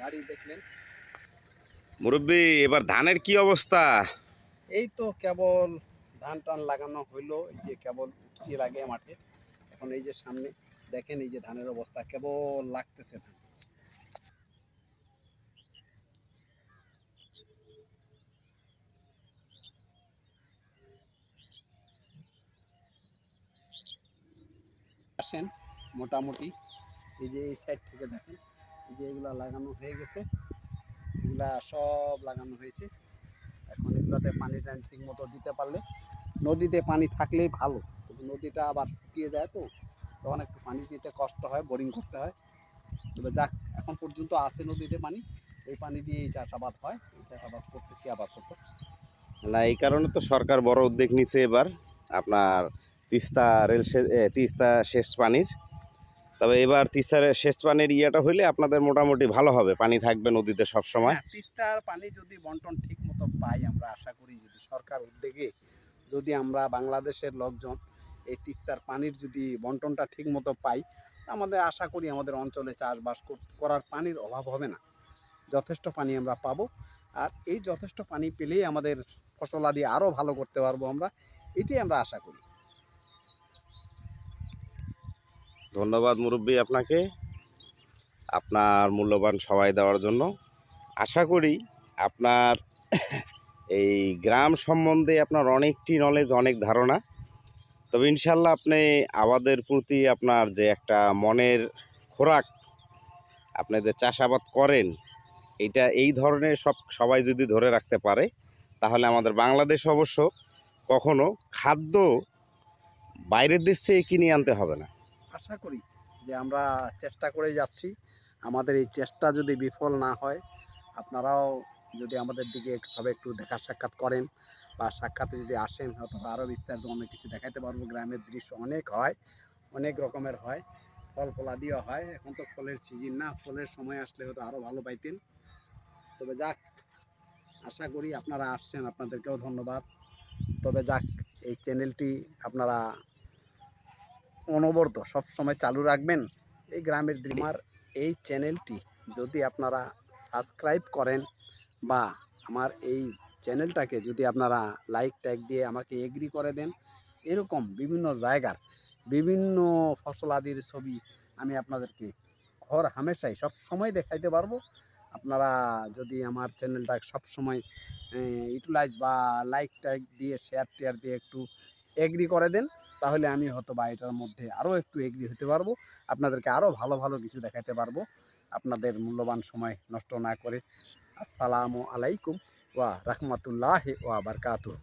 বাড়ি দেখলেন। মুরব্বী, এবার ধানের কি অবস্থা? এই তো কেবল ধান টান লাগানো হইলো, এই যে কেবল উঠছি লাগে মাঠে। এখন এই যে সামনে দেখেন, এই যে ধানের অবস্থা কেবল লাগতেছে ধান। আসেন মোটামুটি এই যে এই সাইড থেকে দেখেন, এই যে এগুলা লাগানো হয়ে গেছে, এগুলা সব লাগানো হয়েছে। এখন এগুলাতে পানি টানি ঠিক মতো দিতে পারলে, নদীতে পানি থাকলেই ভালো, তবে নদীটা আবার শুকিয়ে যায়, তো তখন একটু পানি দিতে কষ্ট হয়, বোরিং করতে হয়। তবে যাক, এখন পর্যন্ত আছে নদীতে পানি, এই পানি দিয়ে এই চাষাবাদ হয়, এই চাষাবাদ করতেছি আপাতত। না, এই কারণে তো সরকার বড় উদ্যোগ নিছে এবার আপনার তিস্তা তিস্তা সেচ পানির। তবে এবার তিস্তার সেচ পানির ইয়েটা হইলে আপনাদের মোটামুটি ভালো হবে, পানি থাকবে নদীতে সবসময়। হ্যাঁ, তিস্তার পানি যদি বন্টন ঠিক মতো পাই, আমরা আশা করি যদি সরকার উদ্যোগে যদি আমরা বাংলাদেশের লোকজন এই তিস্তার পানির যদি বন্টনটা ঠিক মতো পাই, আমাদের আশা করি আমাদের অঞ্চলে চাষবাস করার পানির অভাব হবে না, যথেষ্ট পানি আমরা পাবো। আর এই যথেষ্ট পানি পেলেই আমাদের ফসলাদি আরও ভালো করতে পারবো আমরা, এটাই আমরা আশা করি। ধন্যবাদ মুরব্বী আপনাকে, আপনার মূল্যবান সময় দেওয়ার জন্য। আশা করি আপনার এই গ্রাম সম্বন্ধে আপনার অনেকটি নলেজ, অনেক ধারণা। তবে ইনশাল্লাহ আপনি আবাদের প্রতি আপনার যে একটা মনের খোরাক, আপনি যে চাষাবাদ করেন, এটা এই ধরনের সবাই যদি ধরে রাখতে পারে, তাহলে আমাদের বাংলাদেশ অবশ্য কখনো খাদ্য বাইরের দেশ থেকে কিনে আনতে হবে না। আশা করি যে আমরা চেষ্টা করে যাচ্ছি, আমাদের এই চেষ্টা যদি বিফল না হয়, আপনারাও যদি আমাদের দিকে এভাবে একটু দেখা সাক্ষাৎ করেন বা সাক্ষাতে যদি আসেন, হয়তো আরও বিস্তারিত অনেক কিছু দেখাতে পারবো। গ্রামের দৃশ্য অনেক হয়, অনেক রকমের হয়, ফল ফলাদিও হয়। এখন তো ফলের সিজন না, ফলের সময় আসলে হয়তো আরও ভালো পাইতেন। তবে যাক, আশা করি আপনারা আসছেন, আপনাদেরকেও ধন্যবাদ। তবে যাক, এই চ্যানেলটি আপনারা অনবরত সবসময় চালু রাখবেন। এই গ্রামের আমার এই চ্যানেলটি যদি আপনারা সাবস্ক্রাইব করেন বা আমার এই চ্যানেলটাকে যদি আপনারা লাইক ট্যাগ দিয়ে আমাকে এগ্রি করে দেন, এরকম বিভিন্ন জায়গার বিভিন্ন ফসলাদির ছবি আমি আপনাদেরকে হামেশাই সব সময় দেখাইতে পারবো। আপনারা যদি আমার চ্যানেলটা সবসময় ইউটিলাইজ বা লাইক ট্যাগ দিয়ে শেয়ার টেয়ার দিয়ে একটু এগ্রি করে দেন, তাহলে আমি হয়তো বা এটার মধ্যে আরও একটু এগ্রি হতে পারবো, আপনাদেরকে আরও ভালো ভালো কিছু দেখাতে পারবো, আপনাদের মূল্যবান সময় নষ্ট না করে। আসসালামু আলাইকুম ওয়া রাহমাতুল্লাহি ওয়া বারাকাতুহু।